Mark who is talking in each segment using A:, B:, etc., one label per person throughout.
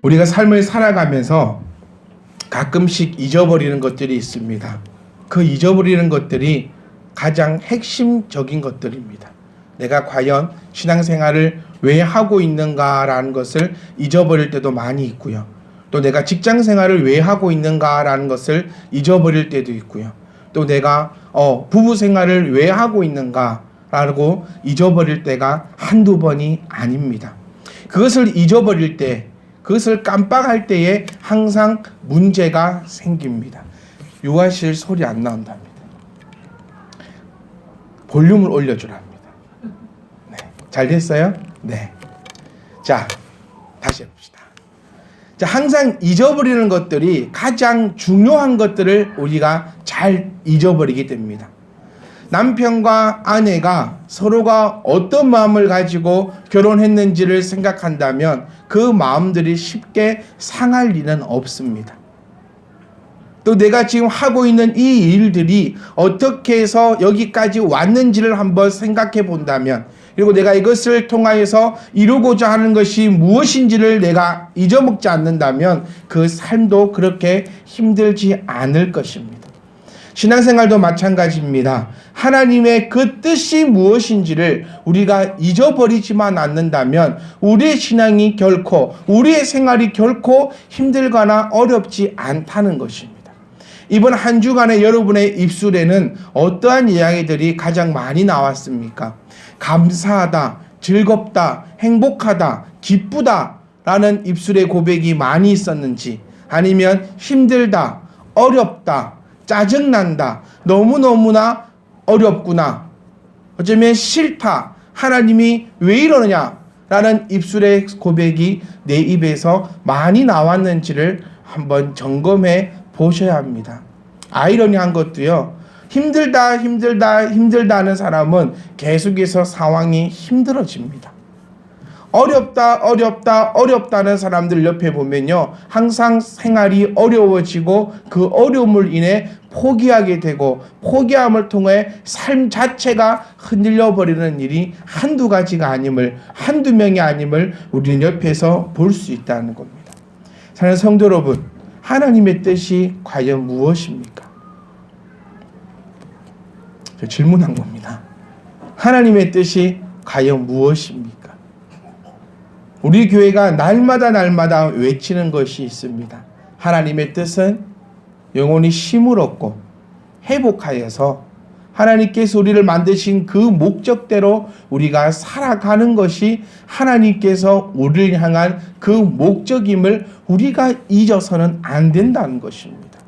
A: 우리가 삶을 살아가면서 가끔씩 잊어버리는 것들이 있습니다. 그 잊어버리는 것들이 가장 핵심적인 것들입니다. 내가 과연 신앙생활을 왜 하고 있는가라는 것을 잊어버릴 때도 많이 있고요. 또 내가 직장생활을 왜 하고 있는가라는 것을 잊어버릴 때도 있고요. 또 내가 부부생활을 왜 하고 있는가라고 잊어버릴 때가 한두 번이 아닙니다. 그것을 잊어버릴 때, 그것을 깜빡할 때에 항상 문제가 생깁니다. 육아실 소리 안 나온답니다. 볼륨을 올려주랍니다. 네. 잘 됐어요? 네. 자, 다시 해봅시다. 자, 항상 잊어버리는 것들이 가장 중요한 것들을 우리가 잘 잊어버리게 됩니다. 남편과 아내가 서로가 어떤 마음을 가지고 결혼했는지를 생각한다면 그 마음들이 쉽게 상할 리는 없습니다. 또 내가 지금 하고 있는 이 일들이 어떻게 해서 여기까지 왔는지를 한번 생각해 본다면, 그리고 내가 이것을 통하여서 이루고자 하는 것이 무엇인지를 내가 잊어먹지 않는다면 그 삶도 그렇게 힘들지 않을 것입니다. 신앙생활도 마찬가지입니다. 하나님의 그 뜻이 무엇인지를 우리가 잊어버리지만 않는다면 우리의 신앙이 결코, 우리의 생활이 결코 힘들거나 어렵지 않다는 것입니다. 이번 한 주간의 여러분의 입술에는 어떠한 이야기들이 가장 많이 나왔습니까? 감사하다, 즐겁다, 행복하다, 기쁘다 라는 입술의 고백이 많이 있었는지, 아니면 힘들다, 어렵다, 짜증난다, 너무너무나 어렵구나, 어쩌면 싫다, 하나님이 왜 이러느냐 라는 입술의 고백이 내 입에서 많이 나왔는지를 한번 점검해 보셔야 합니다. 아이러니한 것도요, 힘들다 하는 사람은 계속해서 상황이 힘들어집니다. 어렵다는 사람들 옆에 보면요, 항상 생활이 어려워지고 그 어려움을 인해 포기하게 되고, 포기함을 통해 삶 자체가 흔들려 버리는 일이 한두 가지가 아님을, 한두 명이 아님을 우리는 옆에서 볼 수 있다는 겁니다. 사랑하는 성도 여러분, 하나님의 뜻이 과연 무엇입니까? 저 질문한 겁니다. 하나님의 뜻이 과연 무엇입니까? 우리 교회가 날마다 외치는 것이 있습니다. 하나님의 뜻은 영혼이 쉼을 얻고 회복하여서 하나님께서 우리를 만드신 그 목적대로 우리가 살아가는 것이 하나님께서 우리를 향한 그 목적임을 우리가 잊어서는 안 된다는 것입니다.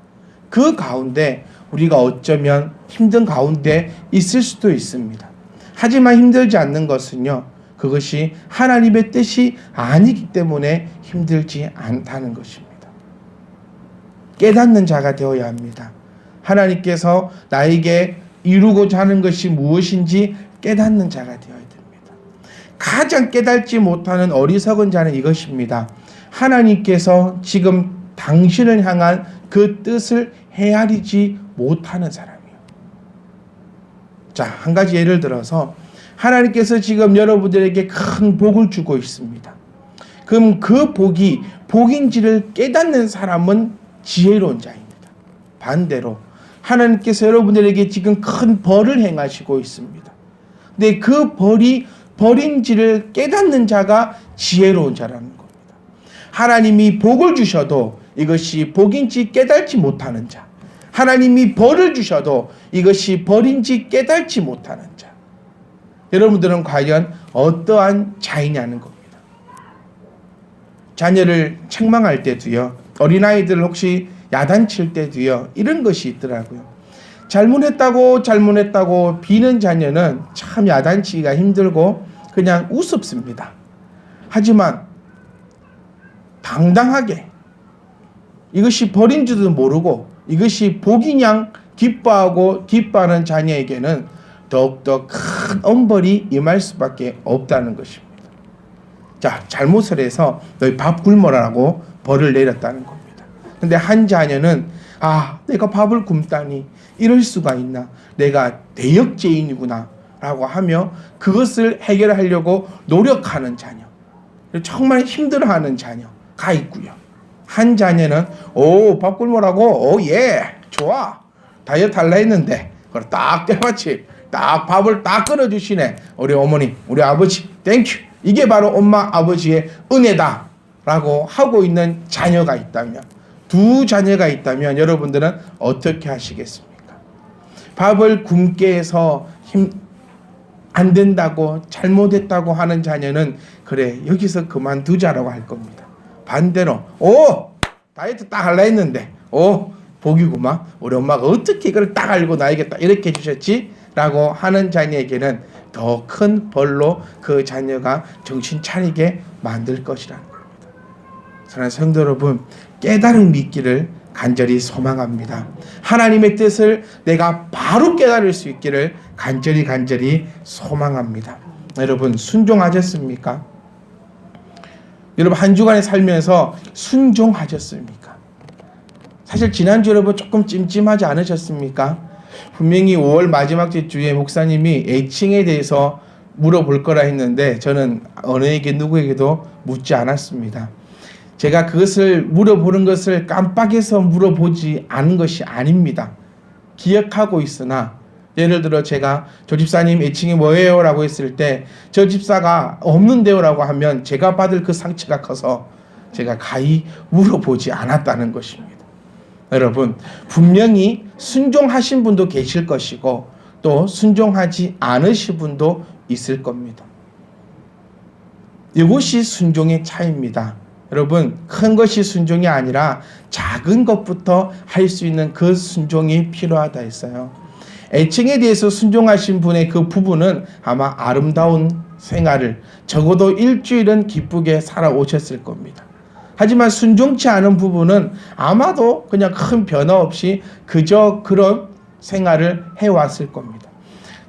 A: 그 가운데 우리가 어쩌면 힘든 가운데 있을 수도 있습니다. 하지만 힘들지 않는 것은요, 그것이 하나님의 뜻이 아니기 때문에 힘들지 않다는 것입니다. 깨닫는 자가 되어야 합니다. 하나님께서 나에게 이루고자 하는 것이 무엇인지 깨닫는 자가 되어야 됩니다. 가장 깨닫지 못하는 어리석은 자는 이것입니다. 하나님께서 지금 당신을 향한 그 뜻을 헤아리지 못하는 사람이요. 자, 한 가지 예를 들어서 하나님께서 지금 여러분들에게 큰 복을 주고 있습니다. 그럼 그 복이 복인지를 깨닫는 사람은 지혜로운 자입니다. 반대로 하나님께서 여러분들에게 지금 큰 벌을 행하시고 있습니다. 근데 그 벌이 벌인지를 깨닫는 자가 지혜로운 자라는 겁니다. 하나님이 복을 주셔도 이것이 복인지 깨닫지 못하는 자, 하나님이 벌을 주셔도 이것이 벌인지 깨닫지 못하는 자, 여러분들은 과연 어떠한 자이냐는 겁니다. 자녀를 책망할 때도요, 어린아이들 혹시 야단칠 때도요, 이런 것이 있더라고요. 잘못했다고 비는 자녀는 참 야단치기가 힘들고 그냥 우습습니다. 하지만 당당하게 이것이 벌인 줄도 모르고 이것이 복인 양 기뻐하는 자녀에게는 더욱더 큰 엄벌이 임할 수밖에 없다는 것입니다. 자, 잘못을 해서 너희 밥 굶어라고 벌을 내렸다는 겁니다. 근데 한 자녀는 내가 밥을 굶다니 이럴 수가 있나, 내가 대역죄인이구나 라고 하며 그것을 해결하려고 노력하는 자녀, 정말 힘들어하는 자녀, 가 있고요. 한 자녀는 밥 굶으라고 예 좋아 다이어트 할라 했는데 그걸 딱 때마침 딱 밥을 딱 끓여주시네. 우리 어머니 우리 아버지 땡큐. 이게 바로 엄마 아버지의 은혜다 라고 하고 있는 자녀가 있다면, 두 자녀가 있다면 여러분들은 어떻게 하시겠습니까? 밥을 굶게 해서 안 된다고 잘못했다고 하는 자녀는 그래 여기서 그만두자라고 할 겁니다. 반대로 다이어트 딱 할라 했는데 복이구만 우리 엄마가 어떻게 이걸 딱 알고 나에게 딱 이렇게 해주셨지 라고 하는 자녀에게는 더 큰 벌로 그 자녀가 정신 차리게 만들 것이라는 겁니다. 사랑하는 성도 여러분, 깨달음 있기를 간절히 소망합니다. 하나님의 뜻을 내가 바로 깨달을 수 있기를 간절히 소망합니다. 여러분 순종하셨습니까? 여러분 한 주간에 살면서 순종하셨습니까? 사실 지난주 여러분 조금 찜찜하지 않으셨습니까? 분명히 5월 마지막 주에 목사님이 애칭에 대해서 물어볼 거라 했는데 저는 누구에게도 묻지 않았습니다. 제가 그것을 물어보는 것을 깜빡해서 물어보지 않은 것이 아닙니다. 기억하고 있으나 예를 들어 제가 조 집사님 애칭이 뭐예요? 라고 했을 때 저 집사가 없는데요? 라고 하면 제가 받을 그 상처가 커서 제가 가히 물어보지 않았다는 것입니다. 여러분 분명히 순종하신 분도 계실 것이고 또 순종하지 않으신 분도 있을 겁니다. 이것이 순종의 차이입니다. 여러분 큰 것이 순종이 아니라 작은 것부터 할 수 있는 그 순종이 필요하다 했어요. 애칭에 대해서 순종하신 분의 그 부부는 아마 아름다운 생활을 적어도 일주일은 기쁘게 살아오셨을 겁니다. 하지만 순종치 않은 부부는 아마도 그냥 큰 변화 없이 그저 그런 생활을 해왔을 겁니다.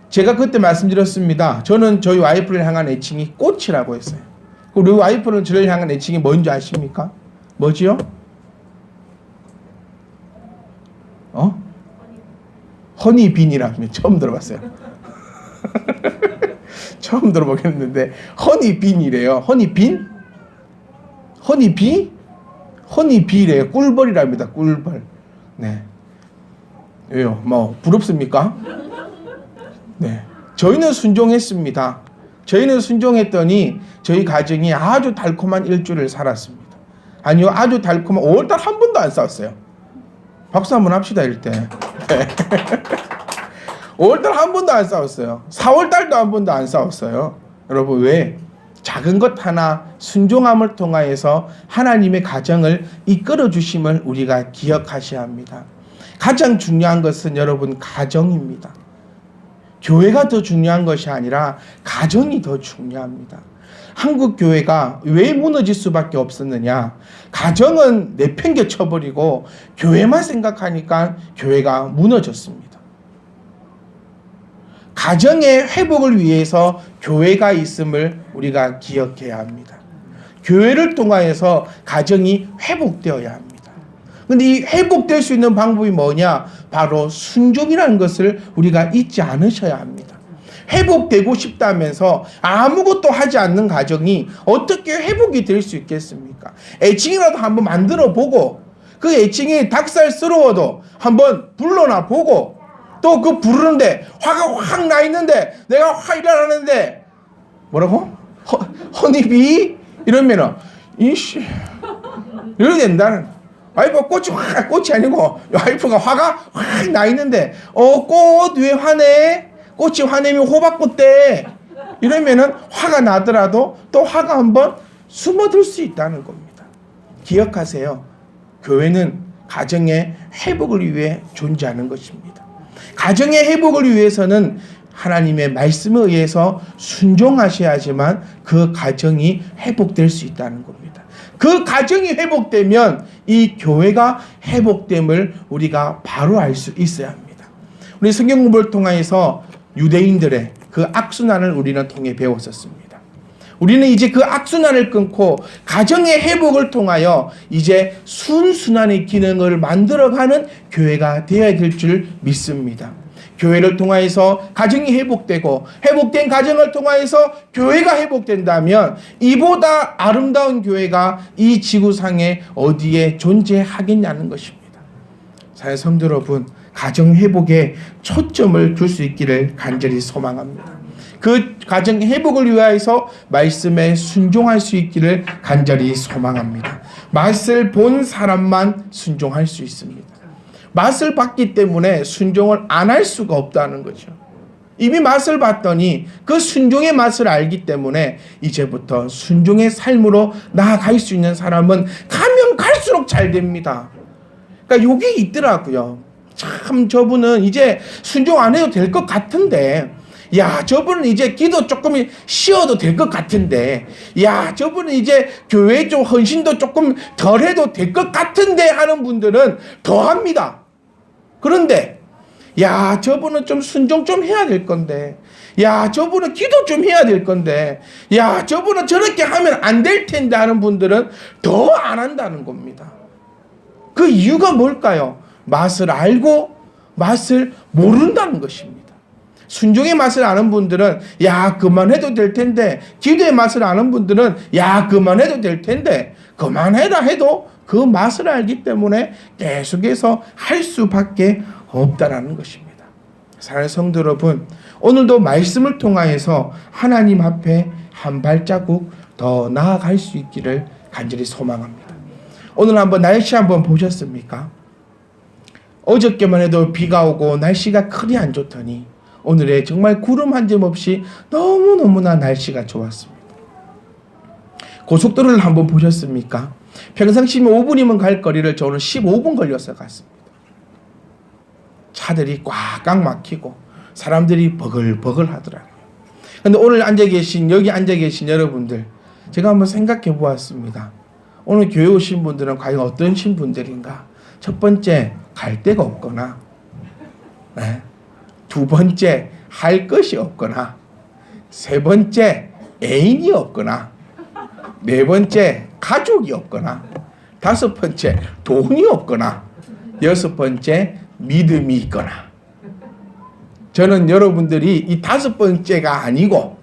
A: 제가 그때 말씀드렸습니다. 저는 저희 와이프를 향한 애칭이 꽃이라고 했어요. 우리 와이프는 저를 향한 애칭이 뭔지 아십니까? 뭐지요? 허니빈이라고 처음 들어봤어요. 처음 들어보겠는데 허니빈이래요. 허니빈? 허니비? 허니비래요. 꿀벌이랍니다. 꿀벌. 네. 왜요? 부럽습니까? 네. 저희는 순종했습니다. 저희는 순종했더니 저희 가정이 아주 달콤한 일주일을 살았습니다. 아니요, 아주 달콤한 5월달 한 번도 안 싸웠어요. 박수 한번 합시다, 이럴 때. 네. 5월달 한 번도 안 싸웠어요. 4월달도 한 번도 안 싸웠어요. 여러분 왜? 작은 것 하나 순종함을 통하여서 하나님의 가정을 이끌어 주심을 우리가 기억하셔야 합니다. 가장 중요한 것은 여러분 가정입니다. 교회가 더 중요한 것이 아니라 가정이 더 중요합니다. 한국 교회가 왜 무너질 수밖에 없었느냐? 가정은 내팽개쳐버리고 교회만 생각하니까 교회가 무너졌습니다. 가정의 회복을 위해서 교회가 있음을 우리가 기억해야 합니다. 교회를 통하여서 가정이 회복되어야 합니다. 근데 이 회복될 수 있는 방법이 뭐냐? 바로 순종이라는 것을 우리가 잊지 않으셔야 합니다. 회복되고 싶다면서 아무것도 하지 않는 가정이 어떻게 회복이 될 수 있겠습니까? 애칭이라도 한번 만들어 보고 그 애칭이 닭살스러워도 한번 불러나 보고 또 그 부르는데 화가 확 나 있는데 내가 확 일어나는데 뭐라고? 허니비? 이러면은 이씨 이래야 된다는 와이프가 꽃이 아니고 와이프가 화가 확 나 있는데 꽃 왜 화내? 꽃이 화내면 호박꽃대 이러면은 화가 나더라도 또 화가 한번 숨어들 수 있다는 겁니다. 기억하세요. 교회는 가정의 회복을 위해 존재하는 것입니다. 가정의 회복을 위해서는 하나님의 말씀에 의해서 순종하셔야지만 그 가정이 회복될 수 있다는 겁니다. 그 가정이 회복되면 이 교회가 회복됨을 우리가 바로 알 수 있어야 합니다. 우리 성경 공부를 통해서 유대인들의 그 악순환을 우리는 통해 배웠었습니다. 우리는 이제 그 악순환을 끊고 가정의 회복을 통하여 이제 순순환의 기능을 만들어가는 교회가 되어야 될 줄 믿습니다. 교회를 통하여서 가정이 회복되고 회복된 가정을 통하여서 교회가 회복된다면 이보다 아름다운 교회가 이 지구상에 어디에 존재하겠냐는 것입니다. 사랑하는 성도 여러분, 가정 회복에 초점을 둘 수 있기를 간절히 소망합니다. 그 가정 회복을 위하여서 말씀에 순종할 수 있기를 간절히 소망합니다. 맛을 본 사람만 순종할 수 있습니다. 맛을 봤기 때문에 순종을 안 할 수가 없다는 거죠. 이미 맛을 봤더니 그 순종의 맛을 알기 때문에 이제부터 순종의 삶으로 나아갈 수 있는 사람은 가면 갈수록 잘 됩니다. 그러니까 요게 있더라고요. 참 저분은 이제 순종 안 해도 될 것 같은데, 야, 저분은 이제 기도 조금 쉬어도 될 것 같은데, 야, 저분은 이제 교회 좀 헌신도 조금 덜 해도 될 것 같은데 하는 분들은 더 합니다. 그런데, 야, 저분은 좀 순종 좀 해야 될 건데, 야, 저분은 기도 좀 해야 될 건데, 야, 저분은 저렇게 하면 안 될 텐데 하는 분들은 더 안 한다는 겁니다. 그 이유가 뭘까요? 맛을 알고 맛을 모른다는 것입니다. 순종의 맛을 아는 분들은 야, 그만해도 될 텐데, 기도의 맛을 아는 분들은 야, 그만해도 될 텐데, 그만해라 해도 그 맛을 알기 때문에 계속해서 할 수밖에 없다라는 것입니다. 사랑하는 성도 여러분, 오늘도 말씀을 통하여서 하나님 앞에 한 발자국 더 나아갈 수 있기를 간절히 소망합니다. 오늘 한번 날씨 한번 보셨습니까? 어저께만 해도 비가 오고 날씨가 그리 안 좋더니 오늘에 정말 구름 한 점 없이 너무너무나 날씨가 좋았습니다. 고속도로를 한번 보셨습니까? 평상시면 5분이면 갈 거리를 저는 15분 걸려서 갔습니다. 차들이 꽉꽉 막히고 사람들이 버글버글 하더라고요. 그런데 오늘 여기 앉아 계신 여러분들, 제가 한번 생각해 보았습니다. 오늘 교회 오신 분들은 과연 어떤 분들인가? 첫 번째, 갈 데가 없거나, 네. 두 번째, 할 것이 없거나, 세 번째, 애인이 없거나, 네 번째, 가족이 없거나, 다섯 번째, 돈이 없거나, 여섯 번째, 믿음이 있거나. 저는 여러분들이 이 다섯 번째가 아니고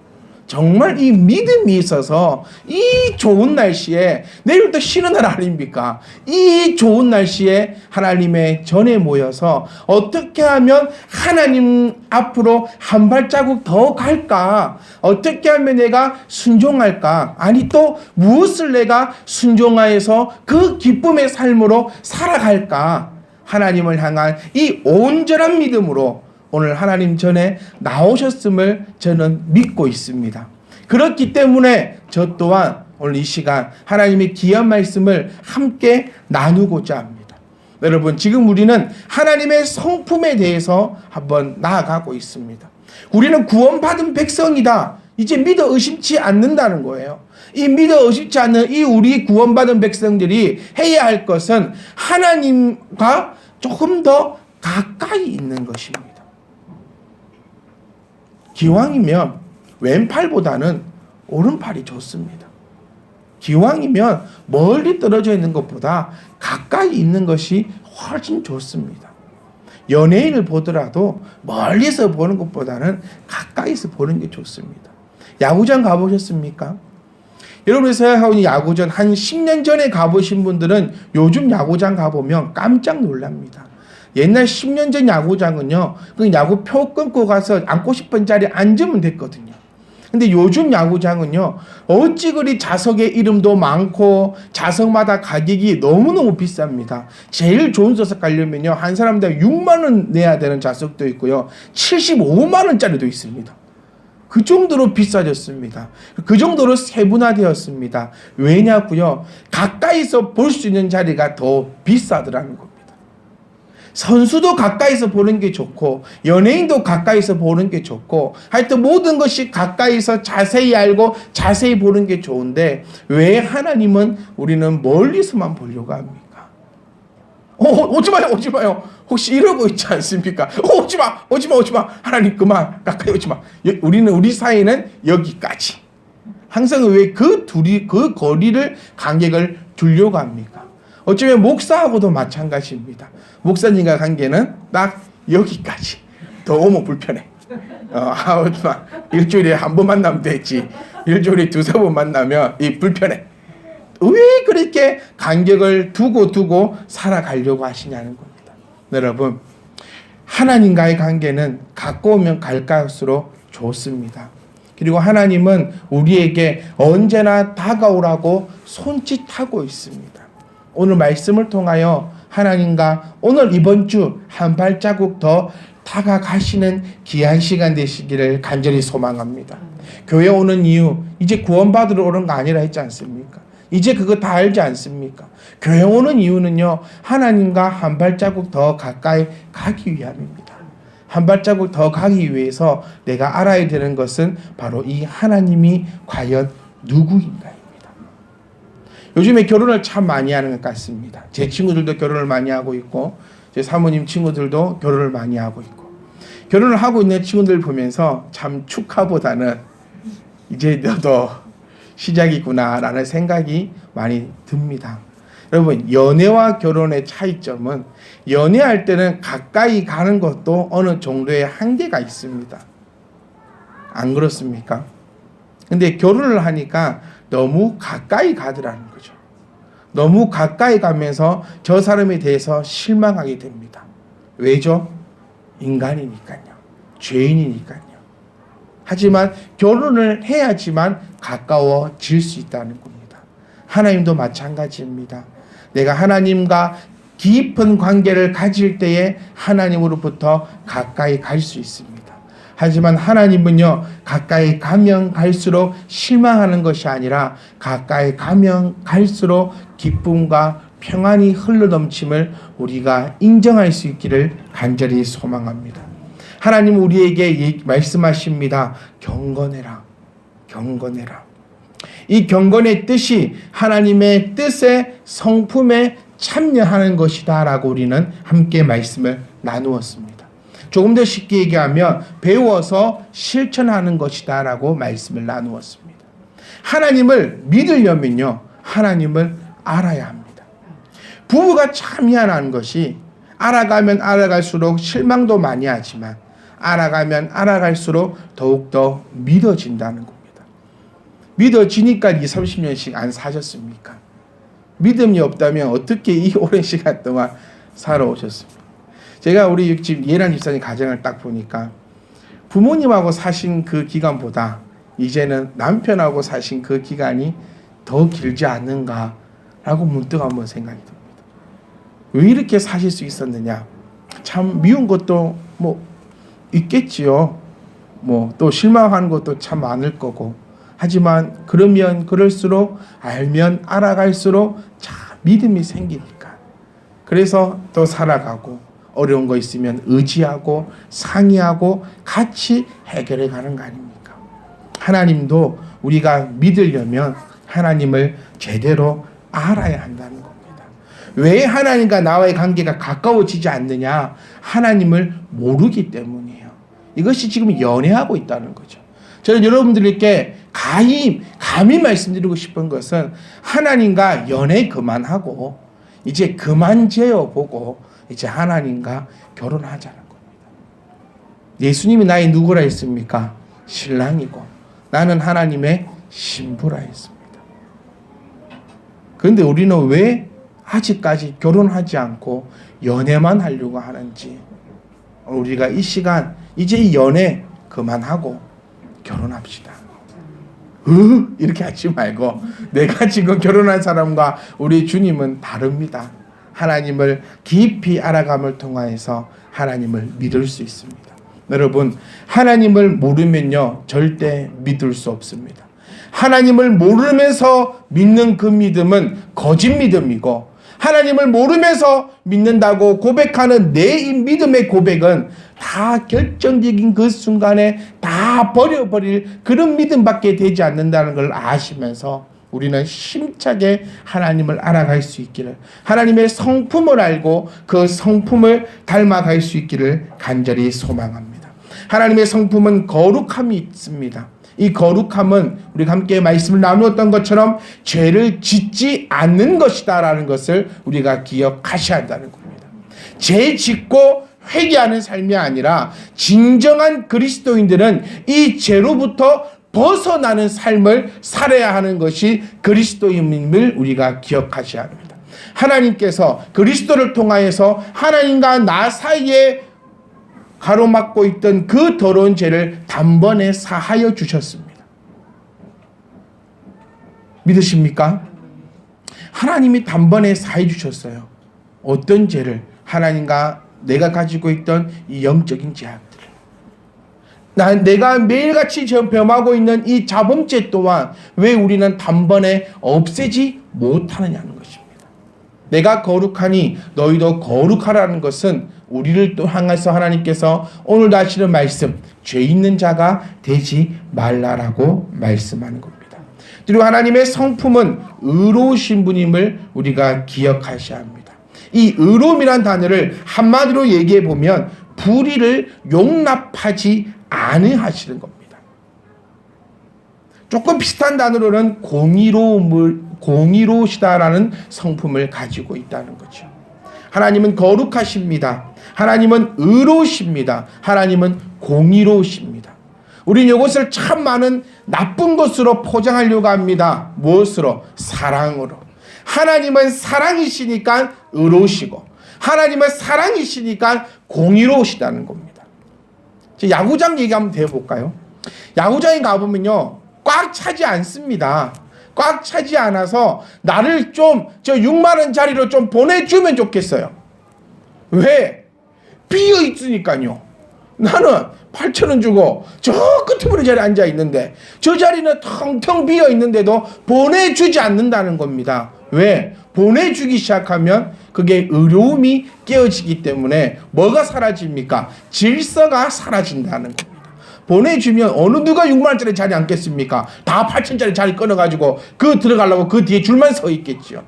A: 정말 이 믿음이 있어서 이 좋은 날씨에, 내일부터 쉬는 날 아닙니까? 이 좋은 날씨에 하나님의 전에 모여서 어떻게 하면 하나님 앞으로 한 발자국 더 갈까? 어떻게 하면 내가 순종할까? 아니, 또 무엇을 내가 순종하여서 그 기쁨의 삶으로 살아갈까? 하나님을 향한 이 온전한 믿음으로 오늘 하나님 전에 나오셨음을 저는 믿고 있습니다. 그렇기 때문에 저 또한 오늘 이 시간 하나님의 귀한 말씀을 함께 나누고자 합니다. 여러분, 지금 우리는 하나님의 성품에 대해서 한번 나아가고 있습니다. 우리는 구원받은 백성이다. 이제 믿어 의심치 않는다는 거예요. 이 믿어 의심치 않는 이 우리 구원받은 백성들이 해야 할 것은 하나님과 조금 더 가까이 있는 것입니다. 기왕이면 왼팔보다는 오른팔이 좋습니다. 기왕이면 멀리 떨어져 있는 것보다 가까이 있는 것이 훨씬 좋습니다. 연예인을 보더라도 멀리서 보는 것보다는 가까이서 보는 게 좋습니다. 야구장 가보셨습니까? 여러분이 생각하고 야구장 한 10년 전에 가보신 분들은 요즘 야구장 가보면 깜짝 놀랍니다. 옛날 10년 전 야구장은요, 그 야구표 끊고 가서 앉고 싶은 자리에 앉으면 됐거든요. 근데 요즘 야구장은요, 어찌 그리 자석의 이름도 많고 자석마다 가격이 너무너무 비쌉니다. 제일 좋은 자석 가려면요, 한 사람당 6만 원 내야 되는 자석도 있고요, 75만 원짜리도 있습니다. 그 정도로 비싸졌습니다. 그 정도로 세분화되었습니다. 왜냐고요? 가까이서 볼 수 있는 자리가 더 비싸더라는 겁니다. 선수도 가까이서 보는 게 좋고, 연예인도 가까이서 보는 게 좋고, 하여튼 모든 것이 가까이서 자세히 알고 자세히 보는 게 좋은데, 왜 하나님은 우리는 멀리서만 보려고 합니까? 오지 마요, 오지 마요. 혹시 이러고 있지 않습니까? 오지 마, 오지 마, 오지 마. 하나님 그만, 가까이 오지 마. 우리 사이는 여기까지. 항상 왜 그 거리를 간격을 두려고 합니까? 어쩌면 목사하고도 마찬가지입니다. 목사님과 관계는 딱 여기까지. 더 오면 불편해. 일주일에 한 번 만나면 되지. 일주일에 두세 번 만나면 이 불편해. 왜 그렇게 간격을 두고 살아가려고 하시냐는 겁니다. 여러분, 하나님과의 관계는 가까우면 갈수록 좋습니다. 그리고 하나님은 우리에게 언제나 다가오라고 손짓하고 있습니다. 오늘 말씀을 통하여 하나님과 오늘 이번 주 한 발자국 더 다가가시는 귀한 시간 되시기를 간절히 소망합니다. 교회 오는 이유, 이제 구원받으러 오는 거 아니라 했지 않습니까? 이제 그거 다 알지 않습니까? 교회 오는 이유는요, 하나님과 한 발자국 더 가까이 가기 위함입니다. 한 발자국 더 가기 위해서 내가 알아야 되는 것은 바로 이 하나님이 과연 누구인가입니다. 요즘에 결혼을 참 많이 하는 것 같습니다. 제 친구들도 결혼을 많이 하고 있고, 제 사모님 친구들도 결혼을 많이 하고 있고, 결혼을 하고 있는 친구들 보면서 참 축하보다는 이제 너도 시작이구나라는 생각이 많이 듭니다. 여러분, 연애와 결혼의 차이점은 연애할 때는 가까이 가는 것도 어느 정도의 한계가 있습니다. 안 그렇습니까? 근데 결혼을 하니까 너무 가까이 가더라는 거죠. 너무 가까이 가면서 저 사람에 대해서 실망하게 됩니다. 왜죠? 인간이니까요. 죄인이니까요. 하지만 결혼을 해야지만 가까워질 수 있다는 겁니다. 하나님도 마찬가지입니다. 내가 하나님과 깊은 관계를 가질 때에 하나님으로부터 가까이 갈 수 있습니다. 하지만 하나님은요, 가까이 가면 갈수록 실망하는 것이 아니라 가까이 가면 갈수록 기쁨과 평안이 흘러넘침을 우리가 인정할 수 있기를 간절히 소망합니다. 하나님은 우리에게 말씀하십니다. 경건해라. 경건해라. 이 경건의 뜻이 하나님의 뜻의 성품에 참여하는 것이다 라고 우리는 함께 말씀을 나누었습니다. 조금 더 쉽게 얘기하면 배워서 실천하는 것이다 라고 말씀을 나누었습니다. 하나님을 믿으려면요, 하나님을 알아야 합니다. 부부가 참 희한한 것이 알아가면 알아갈수록 실망도 많이 하지만 알아가면 알아갈수록 더욱더 믿어진다는 겁니다. 믿어지니까 20, 30년씩 안 사셨습니까? 믿음이 없다면 어떻게 이 오랜 시간 동안 살아오셨습니까? 제가 우리 집 예란 집사님 가정을 딱 보니까 부모님하고 사신 그 기간보다 이제는 남편하고 사신 그 기간이 더 길지 않는가라고 문득 한번 생각이 듭니다. 왜 이렇게 사실 수 있었느냐? 참 미운 것도 뭐 있겠지요. 뭐 또 실망하는 것도 참 많을 거고. 하지만 그러면 그럴수록 알면 알아갈수록 참 믿음이 생기니까. 그래서 또 살아가고 어려운 거 있으면 의지하고 상의하고 같이 해결해 가는 거 아닙니까? 하나님도 우리가 믿으려면 하나님을 제대로 알아야 한다는 겁니다. 왜 하나님과 나와의 관계가 가까워지지 않느냐? 하나님을 모르기 때문이에요. 이것이 지금 연애하고 있다는 거죠. 저는 여러분들께 감히 말씀드리고 싶은 것은 하나님과 연애 그만하고 이제 그만 재어보고 이제 하나님과 결혼하자는 겁니다. 예수님이 나의 누구라 했습니까? 신랑이고 나는 하나님의 신부라 했습니다. 그런데 우리는 왜 아직까지 결혼하지 않고 연애만 하려고 하는지, 우리가 이 시간 이제 연애 그만하고 결혼합시다. 이렇게 하지 말고 내가 지금 결혼한 사람과 우리 주님은 다릅니다. 하나님을 깊이 알아감을 통하여서 하나님을 믿을 수 있습니다. 여러분, 하나님을 모르면요 절대 믿을 수 없습니다. 하나님을 모르면서 믿는 그 믿음은 거짓 믿음이고, 하나님을 모르면서 믿는다고 고백하는 내 이 믿음의 고백은 다 결정적인 그 순간에 다 버려버릴 그런 믿음밖에 되지 않는다는 걸 아시면서 우리는 힘차게 하나님을 알아갈 수 있기를, 하나님의 성품을 알고 그 성품을 닮아갈 수 있기를 간절히 소망합니다. 하나님의 성품은 거룩함이 있습니다. 이 거룩함은 우리가 함께 말씀을 나누었던 것처럼 죄를 짓지 않는 것이다 라는 것을 우리가 기억하셔야 한다는 겁니다. 죄 짓고 회개하는 삶이 아니라 진정한 그리스도인들은 이 죄로부터 벗어나는 삶을 살아야 하는 것이 그리스도인임을 우리가 기억하셔야 합니다. 하나님께서 그리스도를 통하여서 하나님과 나 사이에 가로막고 있던 그 더러운 죄를 단번에 사하여 주셨습니다. 믿으십니까? 하나님이 단번에 사해 주셨어요. 어떤 죄를? 하나님과 내가 가지고 있던 이 영적인 죄악들을. 내가 매일같이 범하고 있는 이 자범죄 또한 왜 우리는 단번에 없애지 못하느냐는 것입니다. 내가 거룩하니 너희도 거룩하라는 것은 우리를 또 향해서 하나님께서 오늘 하시는 말씀, 죄 있는 자가 되지 말라라고 말씀하는 겁니다. 그리고 하나님의 성품은 의로우신 분임을 우리가 기억하셔야 합니다. 이 의로움이란 단어를 한마디로 얘기해 보면 불의를 용납하지 않으시는 겁니다. 조금 비슷한 단어로는 공의로우시다라는 성품을 가지고 있다는 거죠. 하나님은 거룩하십니다. 하나님은 의로우십니다. 하나님은 공의로우십니다. 우리는 이것을 참 많은 나쁜 것으로 포장하려고 합니다. 무엇으로? 사랑으로. 하나님은 사랑이시니까 의로우시고 하나님은 사랑이시니까 공의로우시다는 겁니다. 야구장 얘기 한번 해볼까요? 야구장에 가보면요 꽉 차지 않습니다. 꽉 차지 않아서 나를 좀 저 6만 원짜리로 좀 보내주면 좋겠어요. 왜? 비어 있으니까요. 나는 8,000원 주고 저 끝머리 자리에 앉아 있는데 저 자리는 텅텅 비어 있는데도 보내주지 않는다는 겁니다. 왜? 보내주기 시작하면 그게 의로움이 깨어지기 때문에 뭐가 사라집니까? 질서가 사라진다는 겁니다. 보내주면 어느 누가 6만원짜리 자리 앉겠습니까? 다 8천짜리 자리 끊어가지고 그 들어가려고 그 뒤에 줄만 서 있겠죠.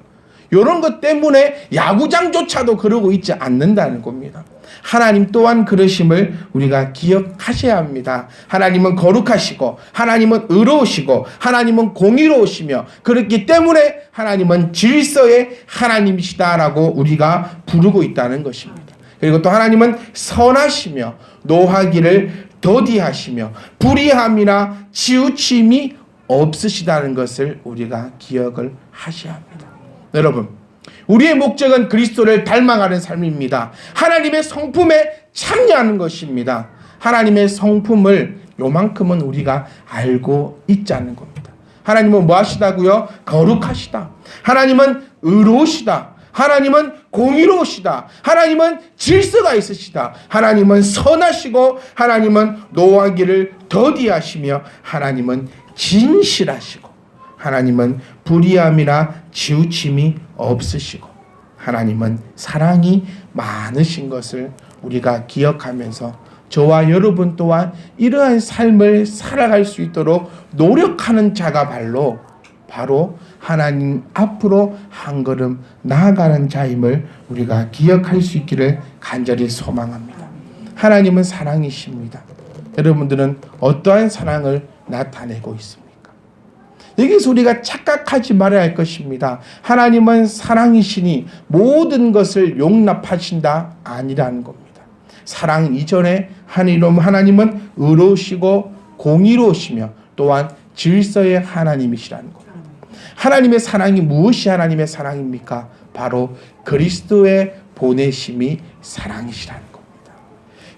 A: 이런 것 때문에 야구장조차도 그러고 있지 않는다는 겁니다. 하나님 또한 그러심을 우리가 기억하셔야 합니다. 하나님은 거룩하시고 하나님은 의로우시고 하나님은 공의로우시며 그렇기 때문에 하나님은 질서의 하나님이시다라고 우리가 부르고 있다는 것입니다. 그리고 또 하나님은 선하시며 노하기를 더디하시며 불의함이나 치우침이 없으시다는 것을 우리가 기억을 하셔야 합니다. 여러분, 우리의 목적은 그리스도를 닮아가는 삶입니다. 하나님의 성품에 참여하는 것입니다. 하나님의 성품을 요만큼은 우리가 알고 있자는 겁니다. 하나님은 뭐 하시다고요? 거룩하시다. 하나님은 의로우시다. 하나님은 공의로우시다. 하나님은 질서가 있으시다. 하나님은 선하시고 하나님은 노하기를 더디하시며 하나님은 진실하시고 하나님은 불의함이나 치우침이 없으시고 하나님은 사랑이 많으신 것을 우리가 기억하면서 저와 여러분 또한 이러한 삶을 살아갈 수 있도록 노력하는 자가 바로 하나님 앞으로 한 걸음 나아가는 자임을 우리가 기억할 수 있기를 간절히 소망합니다. 하나님은 사랑이십니다. 여러분들은 어떠한 사랑을 나타내고 있습니까? 여기서 우리가 착각하지 말아야 할 것입니다. 하나님은 사랑이시니 모든 것을 용납하신다 아니라는 겁니다. 사랑 이전에 하나님은 의로우시고 공의로우시며 또한 질서의 하나님이시라는 겁니다. 하나님의 사랑이 무엇이 하나님의 사랑입니까? 바로 그리스도의 보내심이 사랑이시라는 겁니다.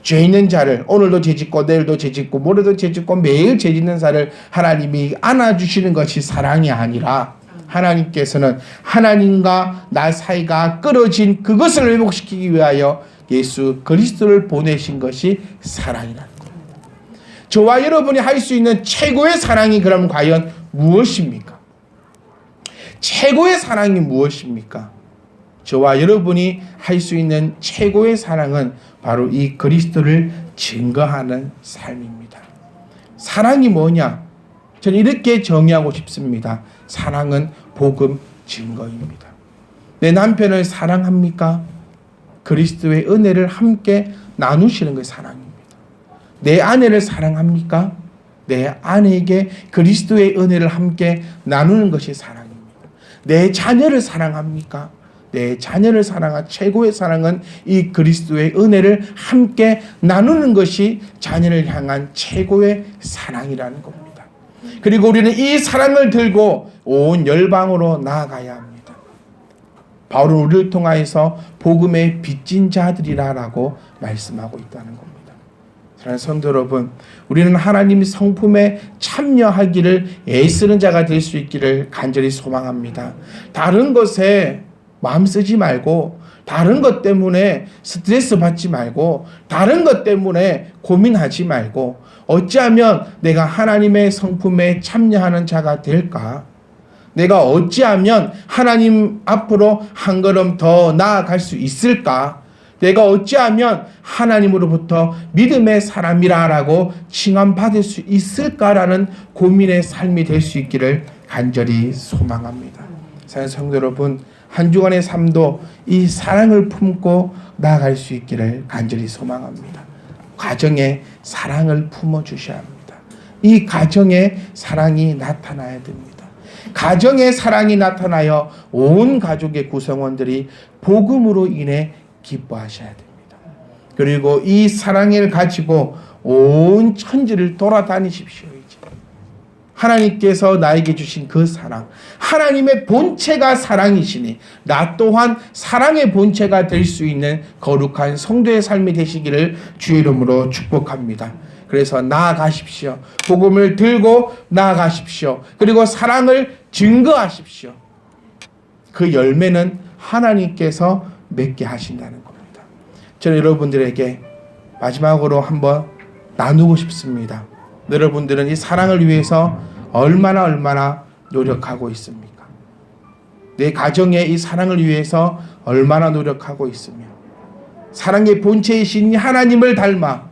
A: 죄 있는 자를 오늘도 죄짓고 내일도 죄짓고 모레도 죄짓고 매일 죄짓는 자를 하나님이 안아주시는 것이 사랑이 아니라 하나님께서는 하나님과 나 사이가 끊어진 그것을 회복시키기 위하여 예수 그리스도를 보내신 것이 사랑이라는 겁니다. 저와 여러분이 할 수 있는 최고의 사랑이 그럼 과연 무엇입니까? 최고의 사랑이 무엇입니까? 저와 여러분이 할 수 있는 최고의 사랑은 바로 이 그리스도를 증거하는 삶입니다. 사랑이 뭐냐? 저는 이렇게 정의하고 싶습니다. 사랑은 복음 증거입니다. 내 남편을 사랑합니까? 그리스도의 은혜를 함께 나누시는 것이 사랑입니다. 내 아내를 사랑합니까? 내 아내에게 그리스도의 은혜를 함께 나누는 것이 사랑입니다. 내 자녀를 사랑합니까? 내 자녀를 사랑한 최고의 사랑은 이 그리스도의 은혜를 함께 나누는 것이 자녀를 향한 최고의 사랑이라는 겁니다. 그리고 우리는 이 사랑을 들고 온 열방으로 나아가야 합니다. 바울은 우리를 통하여서 복음의 빚진 자들이라고 말씀하고 있다는 겁니다. 사랑하는 성도 여러분, 우리는 하나님 성품에 참여하기를 애쓰는 자가 될 수 있기를 간절히 소망합니다. 다른 것에 마음 쓰지 말고, 다른 것 때문에 스트레스 받지 말고, 다른 것 때문에 고민하지 말고, 어찌하면 내가 하나님의 성품에 참여하는 자가 될까? 내가 어찌하면 하나님 앞으로 한 걸음 더 나아갈 수 있을까? 내가 어찌하면 하나님으로부터 믿음의 사람이라고 칭함받을 수 있을까라는 고민의 삶이 될 수 있기를 간절히 소망합니다. 사랑하는 성도 여러분, 한 주간의 삶도 이 사랑을 품고 나아갈 수 있기를 간절히 소망합니다. 가정에 사랑을 품어주셔야 합니다. 이 가정에 사랑이 나타나야 됩니다. 가정에 사랑이 나타나여 온 가족의 구성원들이 복음으로 인해 기뻐하셔야 됩니다. 그리고 이 사랑을 가지고 온 천지를 돌아다니십시오. 이제 하나님께서 나에게 주신 그 사랑, 하나님의 본체가 사랑이시니 나 또한 사랑의 본체가 될 수 있는 거룩한 성도의 삶이 되시기를 주의 이름으로 축복합니다. 그래서 나아가십시오. 복음을 들고 나아가십시오. 그리고 사랑을 증거하십시오. 그 열매는 하나님께서 맺게 하신다는 겁니다. 저는 여러분들에게 마지막으로 한번 나누고 싶습니다. 여러분들은 이 사랑을 위해서 얼마나 노력하고 있습니까? 내 가정에 이 사랑을 위해서 얼마나 노력하고 있으며, 사랑의 본체이신 하나님을 닮아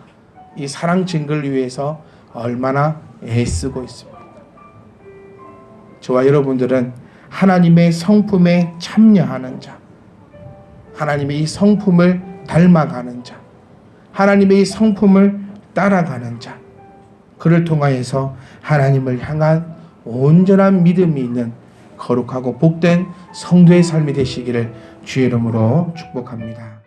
A: 이 사랑 증거를 위해서 얼마나 애쓰고 있습니까? 저와 여러분들은 하나님의 성품에 참여하는 자, 하나님의 이 성품을 닮아가는 자, 하나님의 이 성품을 따라가는 자, 그를 통하여서 하나님을 향한 온전한 믿음이 있는 거룩하고 복된 성도의 삶이 되시기를 주의 이름으로 축복합니다.